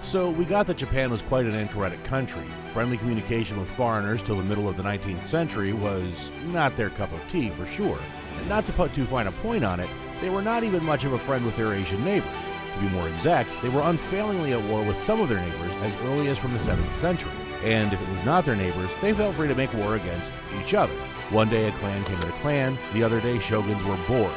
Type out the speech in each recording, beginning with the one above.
So we got that Japan was quite an anchoretic country. Friendly communication with foreigners till the middle of the 19th century was not their cup of tea for sure. And not to put too fine a point on it, they were not even much of a friend with their Asian neighbors. To be more exact, they were unfailingly at war with some of their neighbors as early as from the 7th century. And if it was not their neighbors, they felt free to make war against each other. One day a clan came at a clan, the other day shoguns were bored.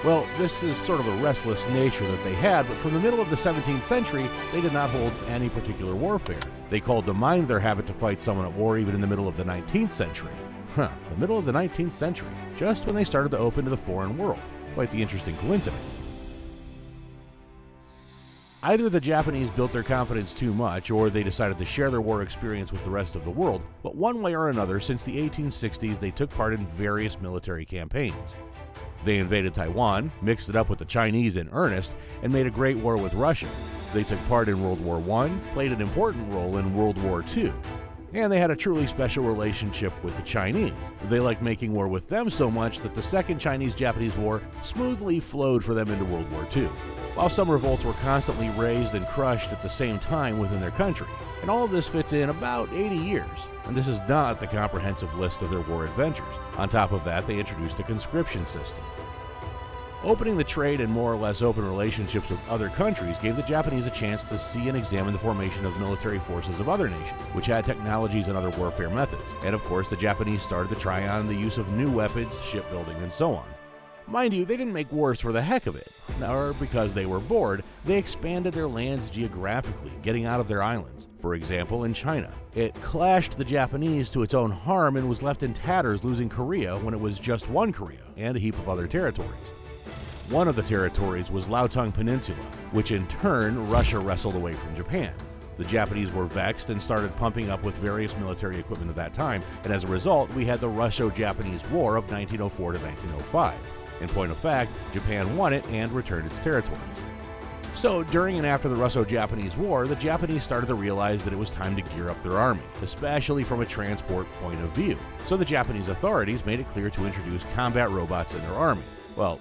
Well, this is sort of a restless nature that they had, but from the middle of the 17th century, they did not hold any particular warfare. They called to mind their habit to fight someone at war even in the middle of the 19th century. The middle of the 19th century, just when they started to open to the foreign world. Quite the interesting coincidence. Either the Japanese built their confidence too much, or they decided to share their war experience with the rest of the world, but one way or another, since the 1860s, they took part in various military campaigns. They invaded Taiwan, mixed it up with the Chinese in earnest, and made a great war with Russia. They took part in World War I, played an important role in World War II, and they had a truly special relationship with the Chinese. They liked making war with them so much that the Second Chinese-Japanese War smoothly flowed for them into World War II, while some revolts were constantly raised and crushed at the same time within their country. And all of this fits in about 80 years, and this is not the comprehensive list of their war adventures. On top of that, they introduced a conscription system. Opening the trade and more or less open relationships with other countries gave the Japanese a chance to see and examine the formation of military forces of other nations, which had technologies and other warfare methods. And of course, the Japanese started to try on the use of new weapons, shipbuilding, and so on. Mind you, they didn't make wars for the heck of it, or because they were bored. They expanded their lands geographically, getting out of their islands. For example, in China, it clashed the Japanese to its own harm and was left in tatters, losing Korea when it was just one Korea, and a heap of other territories. One of the territories was Liaotung Peninsula, which in turn Russia wrestled away from Japan. The Japanese were vexed and started pumping up with various military equipment at that time, and as a result, we had the Russo-Japanese War of 1904 to 1905. In point of fact, Japan won it and returned its territories. So, during and after the Russo-Japanese War, the Japanese started to realize that it was time to gear up their army, especially from a transport point of view. So the Japanese authorities made it clear to introduce combat robots in their army. Well,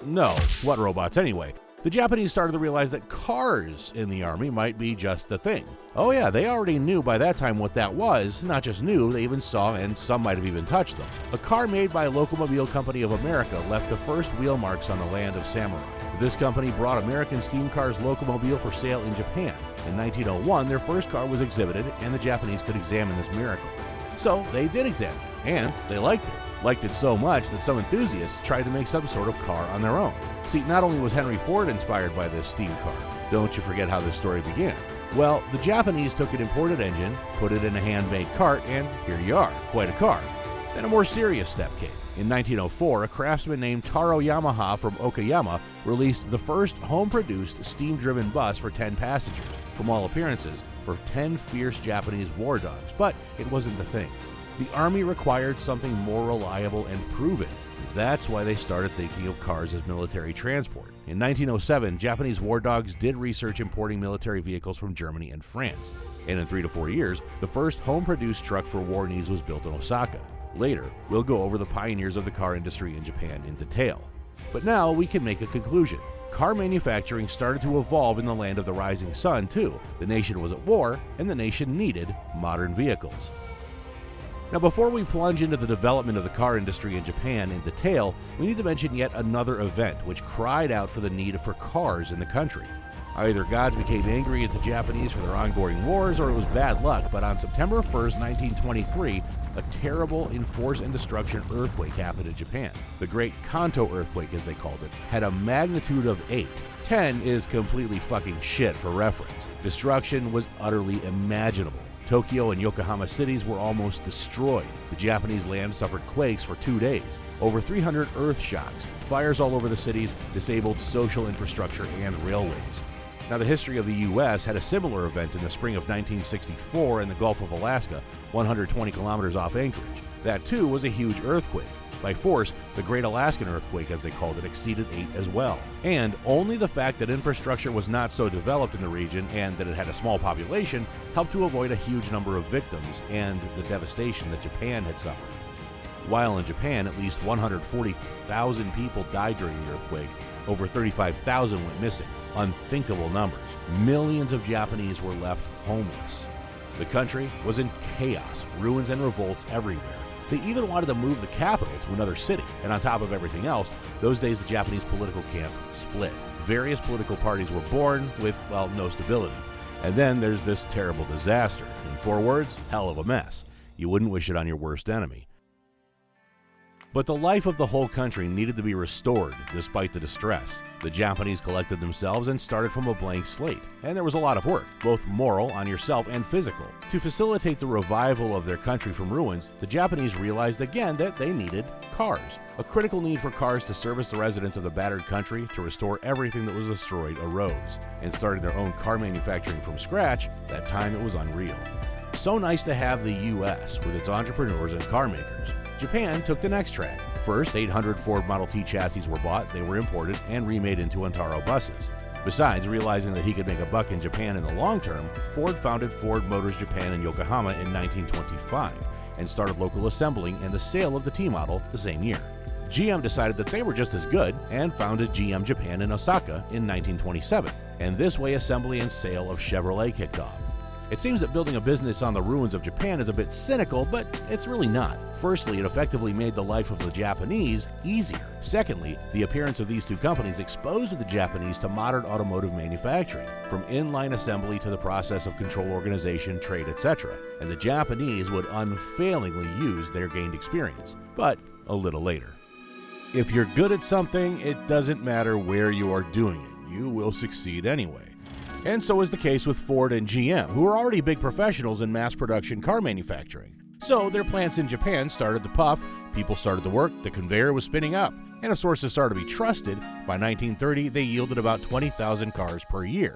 no, what robots anyway? The Japanese started to realize that cars in the army might be just the thing. Oh yeah, they already knew by that time what that was. Not just knew, they even saw, and some might have even touched them. A car made by Locomobile Company of America left the first wheel marks on the land of samurai. This company brought American steam cars Locomobile for sale in Japan. In 1901, their first car was exhibited, and the Japanese could examine this miracle. So they did examine it, and they liked it. Liked it so much that some enthusiasts tried to make some sort of car on their own. See, not only was Henry Ford inspired by this steam car, don't you forget how this story began. Well, the Japanese took an imported engine, put it in a handmade cart, and here you are, quite a car. Then a more serious step came. In 1904, a craftsman named Taro Yamaha from Okayama released the first home-produced steam-driven bus for 10 passengers, from all appearances, for 10 fierce Japanese war dogs, but it wasn't the thing. The army required something more reliable and proven. That's why they started thinking of cars as military transport. In 1907, Japanese war dogs did research importing military vehicles from Germany and France. And in 3 to 4 years, the first home-produced truck for war needs was built in Osaka. Later, we'll go over the pioneers of the car industry in Japan in detail. But now we can make a conclusion. Car manufacturing started to evolve in the land of the rising sun, too. The nation was at war, and the nation needed modern vehicles. Now, before we plunge into the development of the car industry in Japan in detail, we need to mention yet another event which cried out for the need for cars in the country. Either gods became angry at the Japanese for their ongoing wars, or it was bad luck, but on September 1st, 1923, a terrible enforce and destruction earthquake happened in Japan. The Great Kanto earthquake, as they called it, had a magnitude of 8. 10 is completely fucking shit for reference. Destruction was utterly imaginable. Tokyo and Yokohama cities were almost destroyed. The Japanese land suffered quakes for 2 days. Over 300 earth shocks, fires all over the cities, disabled social infrastructure and railways. Now, the history of the U.S. had a similar event in the spring of 1964 in the Gulf of Alaska, 120 kilometers off Anchorage. That, too, was a huge earthquake. By force, the Great Alaskan Earthquake, as they called it, exceeded 8 as well. And only the fact that infrastructure was not so developed in the region and that it had a small population helped to avoid a huge number of victims and the devastation that Japan had suffered. While in Japan, at least 140,000 people died during the earthquake, Over 35,000 went missing. Unthinkable numbers. Millions of Japanese were left homeless. The country was in chaos, ruins and revolts everywhere. They even wanted to move the capital to another city. And on top of everything else, those days the Japanese political camp split. Various political parties were born with, well, no stability. And then there's this terrible disaster. In 4 words, hell of a mess. You wouldn't wish it on your worst enemy. But the life of the whole country needed to be restored despite the distress. The Japanese collected themselves and started from a blank slate. And there was a lot of work, both moral on yourself and physical. To facilitate the revival of their country from ruins, the Japanese realized again that they needed cars. A critical need for cars to service the residents of the battered country to restore everything that was destroyed arose. And starting their own car manufacturing from scratch, that time it was unreal. So nice to have the US with its entrepreneurs and car makers. Japan took the next track. First, 800 Ford Model T chassis were bought, they were imported, and remade into Antaro buses. Besides, realizing that he could make a buck in Japan in the long term, Ford founded Ford Motors Japan in Yokohama in 1925 and started local assembling and the sale of the T model the same year. GM decided that they were just as good and founded GM Japan in Osaka in 1927, and this way assembly and sale of Chevrolet kicked off. It seems that building a business on the ruins of Japan is a bit cynical, but it's really not. Firstly, it effectively made the life of the Japanese easier. Secondly, the appearance of these two companies exposed the Japanese to modern automotive manufacturing, from inline assembly to the process of control organization, trade, etc. And the Japanese would unfailingly use their gained experience, but a little later. If you're good at something, it doesn't matter where you are doing it. You will succeed anyway. And so is the case with Ford and GM, who are already big professionals in mass production car manufacturing. So their plants in Japan started to puff, people started to work, the conveyor was spinning up, and if sources started to be trusted, by 1930 they yielded about 20,000 cars per year.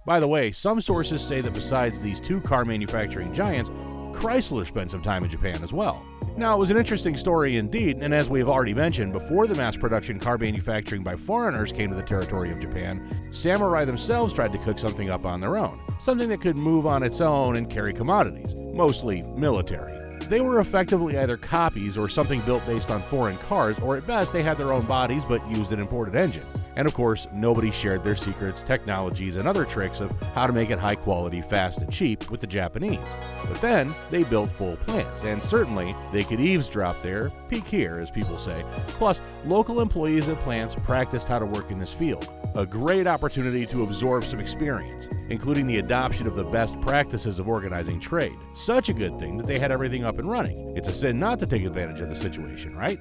By the way, some sources say that besides these two car manufacturing giants, Chrysler spent some time in Japan as well. Now, it was an interesting story indeed, and as we have already mentioned, before the mass production car manufacturing by foreigners came to the territory of Japan, samurai themselves tried to cook something up on their own, something that could move on its own and carry commodities, mostly military. They were effectively either copies or something built based on foreign cars, or at best they had their own bodies but used an imported engine. And of course, nobody shared their secrets, technologies, and other tricks of how to make it high quality, fast, and cheap with the Japanese. But then, they built full plants, and certainly, they could eavesdrop there, peek here, as people say. Plus, local employees at plants practiced how to work in this field. A great opportunity to absorb some experience, including the adoption of the best practices of organizing trade. Such a good thing that they had everything up and running. It's a sin not to take advantage of the situation, right?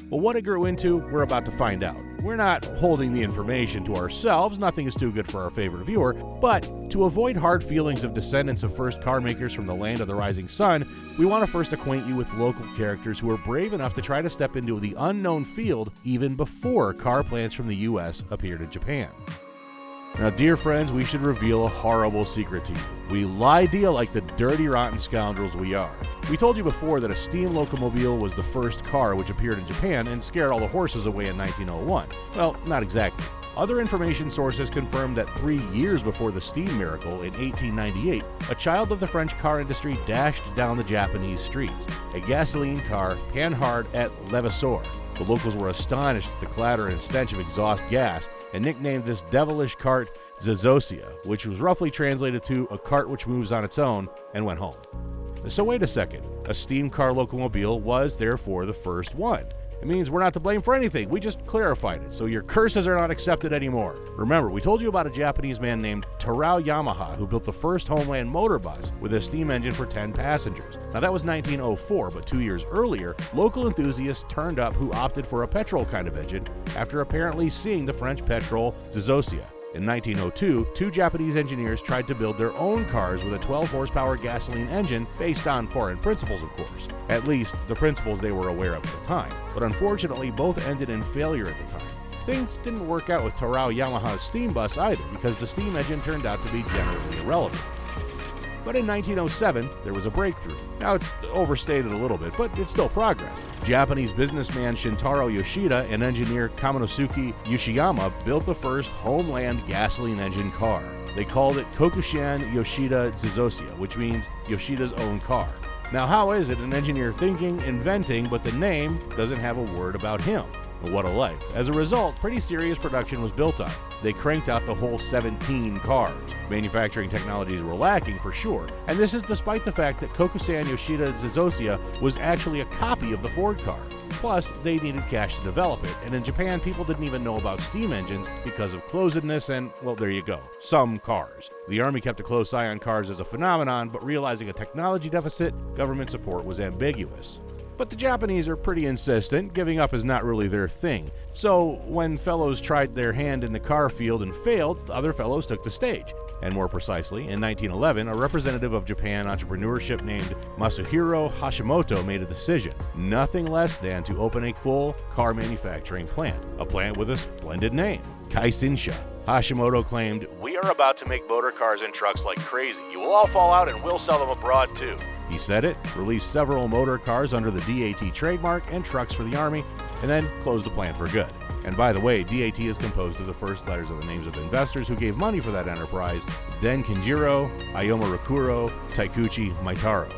Well, what it grew into, we're about to find out. We're not holding the information to ourselves, nothing is too good for our favorite viewer, but to avoid hard feelings of descendants of first car makers from the land of the rising sun, we want to first acquaint you with local characters who were brave enough to try to step into the unknown field even before car plants from the US appeared in Japan. Now, dear friends, we should reveal a horrible secret to you. We lie to you like the dirty, rotten scoundrels we are. We told you before that a steam locomobile was the first car which appeared in Japan and scared all the horses away in 1901. Well, not exactly. Other information sources confirm that 3 years before the steam miracle in 1898, a child of the French car industry dashed down the Japanese streets, a gasoline car, panhard et levasseur. The locals were astonished at the clatter and stench of exhaust gas and nicknamed this devilish cart Zazosia, which was roughly translated to a cart which moves on its own, and went home. So wait a second, a steam car locomobile was therefore the first one. It means we're not to blame for anything, we just clarified it, so your curses are not accepted anymore. Remember, we told you about a Japanese man named Tarao Yamaha who built the first Homeland motor bus with a steam engine for 10 passengers. Now that was 1904, but 2 years earlier, local enthusiasts turned up who opted for a petrol kind of engine after apparently seeing the French petrol Zazosia. In 1902, 2 Japanese engineers tried to build their own cars with a 12-horsepower gasoline engine based on foreign principles, of course. At least, the principles they were aware of at the time. But unfortunately, both ended in failure at the time. Things didn't work out with Tarao Yamaha's steam bus either, because the steam engine turned out to be generally irrelevant. But in 1907, there was a breakthrough. Now, it's overstated a little bit, but it's still progress. Japanese businessman Shintaro Yoshida and engineer Kaminosuke Yoshiyama built the first Homeland gasoline engine car. They called it Kokushan Yoshida Zazosia, which means Yoshida's own car. Now, how is it an engineer thinking, inventing, but the name doesn't have a word about him? What a life. As a result, pretty serious production was built on. They cranked out the whole 17 cars. Manufacturing technologies were lacking for sure, and this is despite the fact that Kokusan Yoshida Zozia was actually a copy of the Ford car. Plus, they needed cash to develop it, and in Japan, people didn't even know about steam engines because of closedness and, well, there you go, some cars. The Army kept a close eye on cars as a phenomenon, but realizing a technology deficit, government support was ambiguous. But the Japanese are pretty insistent, giving up is not really their thing. So when fellows tried their hand in the car field and failed, other fellows took the stage. And more precisely, in 1911, a representative of Japan entrepreneurship named Masahiro Hashimoto made a decision, nothing less than to open a full car manufacturing plant, a plant with a splendid name, Kaishinsha. Hashimoto claimed, "We are about to make motor cars and trucks like crazy. You will all fall out and we'll sell them abroad too." He said it, released several motor cars under the DAT trademark and trucks for the Army, and then closed the plant for good. And by the way, DAT is composed of the first letters of the names of investors who gave money for that enterprise: Den Kinjiro, Ayoma Rakuro, Taikuchi Maitaro.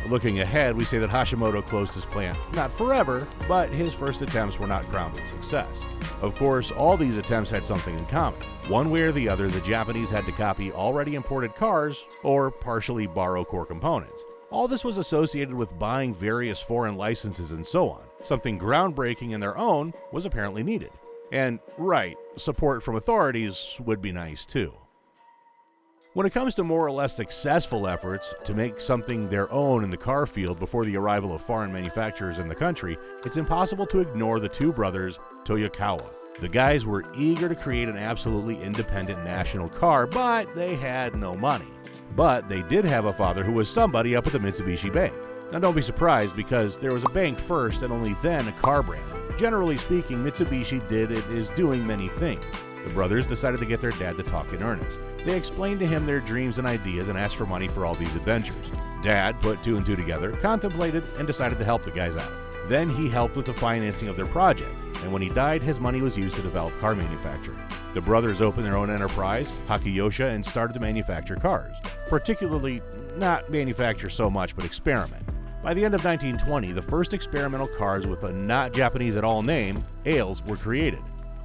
Looking ahead, we say that Hashimoto closed his plant, not forever, but his first attempts were not crowned with success. Of course, all these attempts had something in common. One way or the other, the Japanese had to copy already imported cars or partially borrow core components. All this was associated with buying various foreign licenses and so on. Something groundbreaking in their own was apparently needed. And, right, support from authorities would be nice too. When it comes to more or less successful efforts to make something their own in the car field before the arrival of foreign manufacturers in the country, it's impossible to ignore the two brothers Toyokawa. The guys were eager to create an absolutely independent national car, but they had no money. But they did have a father who was somebody up at the Mitsubishi Bank. Now don't be surprised, because there was a bank first and only then a car brand. Generally speaking, Mitsubishi is doing many things. The brothers decided to get their dad to talk in earnest. They explained to him their dreams and ideas and asked for money for all these adventures. Dad put two and two together, contemplated, and decided to help the guys out. Then he helped with the financing of their project, and when he died, his money was used to develop car manufacturing. The brothers opened their own enterprise, Hakiyosha, and started to manufacture cars. Particularly, not manufacture so much, but experiment. By the end of 1920, the first experimental cars with a not Japanese at all name, Ales, were created.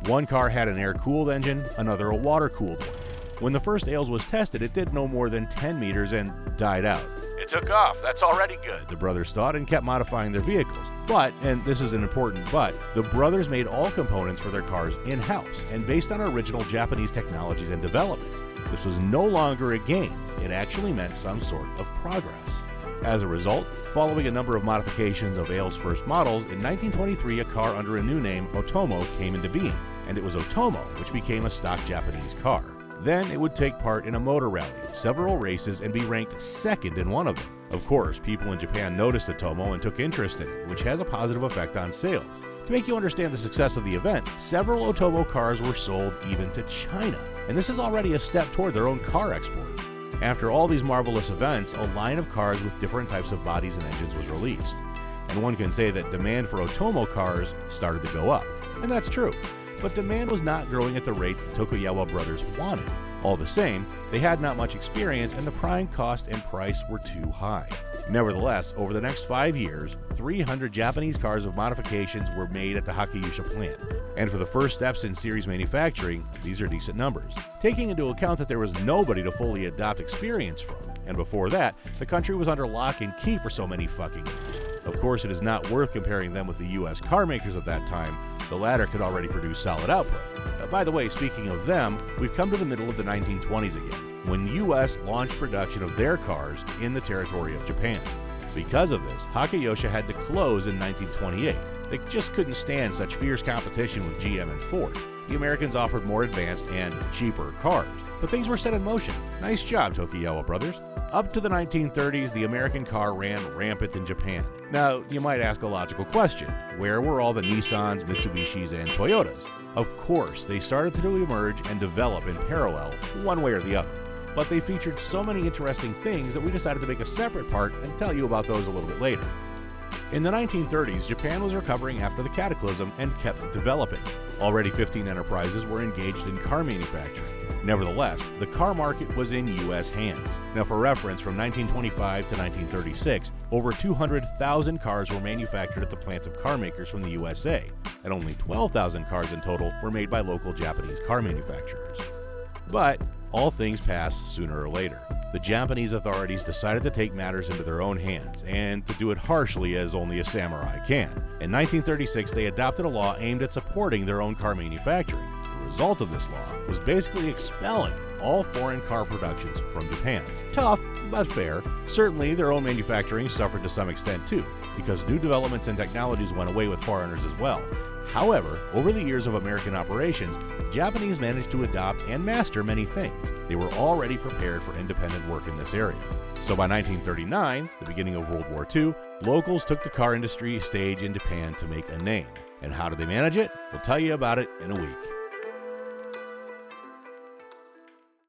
One car had an air-cooled engine, another a water-cooled one. When the first Ales was tested, it did no more than 10 meters and died out. It took off, that's already good, the brothers thought, and kept modifying their vehicles. But, and this is an important but, the brothers made all components for their cars in-house and based on original Japanese technologies and developments. This was no longer a game, it actually meant some sort of progress. As a result, following a number of modifications of Ale's first models, in 1923 a car under a new name, Otomo, came into being, and it was Otomo which became a stock Japanese car. Then it would take part in a motor rally, several races, and be ranked second in one of them. Of course, people in Japan noticed Otomo and took interest in it, which has a positive effect on sales. To make you understand the success of the event, several Otomo cars were sold even to China, and this is already a step toward their own car export. After all these marvelous events, a line of cars with different types of bodies and engines was released. And one can say that demand for Otomo cars started to go up. And that's true. But demand was not growing at the rates the Tokugawa brothers wanted. All the same, they had not much experience and the prime cost and price were too high. Nevertheless, over the next 5 years, 300 Japanese cars of modifications were made at the Hakiyosha plant. And for the first steps in series manufacturing, these are decent numbers, taking into account that there was nobody to fully adopt experience from. And before that, the country was under lock and key for so many fucking years. Of course, it is not worth comparing them with the US car makers of that time. The latter could already produce solid output. By the way, speaking of them, we've come to the middle of the 1920s again, when US launched production of their cars in the territory of Japan. Because of this, Hakiyosha had to close in 1928. They just couldn't stand such fierce competition with GM and Ford. The Americans offered more advanced and cheaper cars, but things were set in motion. Nice job, Tokugawa brothers. Up to the 1930s, the American car ran rampant in Japan. Now, you might ask a logical question. Where were all the Nissans, Mitsubishis, and Toyotas? Of course, they started to emerge and develop in parallel, one way or the other. But they featured so many interesting things that we decided to make a separate part and tell you about those a little bit later. In the 1930s, Japan was recovering after the cataclysm and kept developing. Already 15 enterprises were engaged in car manufacturing. Nevertheless, the car market was in U.S. hands. Now, for reference, from 1925 to 1936, over 200,000 cars were manufactured at the plants of car makers from the USA, and only 12,000 cars in total were made by local Japanese car manufacturers. But all things pass sooner or later. The Japanese authorities decided to take matters into their own hands, and to do it harshly as only a samurai can. In 1936, they adopted a law aimed at supporting their own car manufacturing. The result of this law was basically expelling all foreign car productions from Japan. Tough, but fair. Certainly, their own manufacturing suffered to some extent too, because new developments and technologies went away with foreigners as well. However, over the years of American operations, Japanese managed to adopt and master many things. They were already prepared for independent work in this area. So by 1939, the beginning of World War II, locals took the car industry stage in Japan to make a name. And how did they manage it? We'll tell you about it in a week.